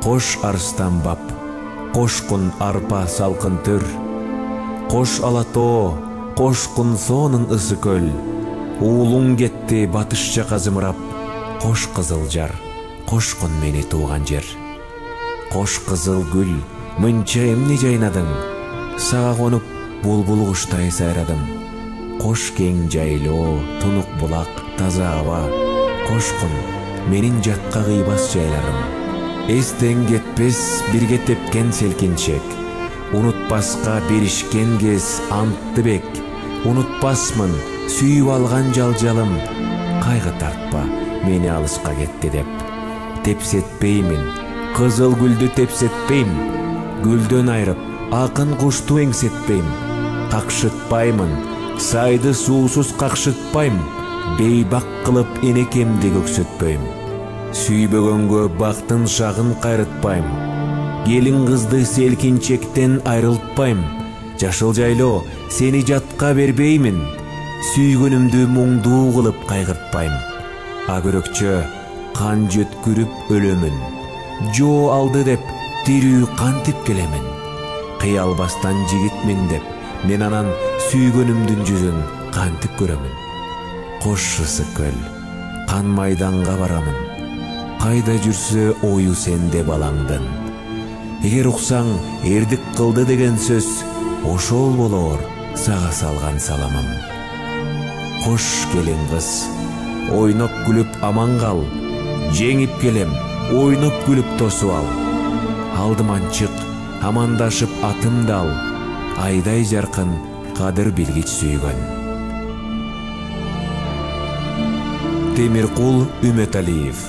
Кош арстан бап, кошкун арпа салкын төр, кош алатоо, кошкун сонун ысы көл, уулуң кетти батыш жака зымырап, кош кызыл жар, кошкун мени тууган жер. Кош кызыл гүл, мынча эмне жайнадың, сага конуп булбул куштай сайрадым. Кош кең жайлоо, тунук булак, таза аба, кошкун менин жатка кыйбас жайларым. Эстен кетпес бирге тепкен селкинчек, унутпаска беришкен кез антты бек. Унутпасмын сүйүп алган жалжалым, кайгы тартпа мени алыска кетти деп. Тепсетпеймин, кызыл гүлдү тепсетпейм, гүлдөн айрып акын кушту эңсетпейм. Какшытпаймын, сайды суусуз какшытпайм, бейбак кылып энекемди көксөтпөйм. Сүйбөгөнгө бактын шагын кайрытпайм, келин кызды селкинчектен айрылтпайм. Жашыл жайлоо сени жатка бербеймин, сүйгөнүмдү муңдуу кылып кайгыртпайм. Агөрөкчө кан жөткүрүп өлөмүн, жоо алды деп тирүү кантип келемин. Кыялбастан жигитмин деп мен анан сүйгөнүмдүн жүзүн кантип көрөмүн. Кош ысы көл, кан майданга барамын, кайда жүрсө ою сенде балаңдын. Эгер уксаң эрдик кылды деген сөз, ошол болоор сага салган саламым. Кош келин кыз, ойноп күлүп аман кал, жеңип келем, ойноп күлүп тосуп ал. Алдыман чык, амандашып атымды ал, айдай жаркын кадыр билгич сүйгөн. Темиркул Үмөталиев.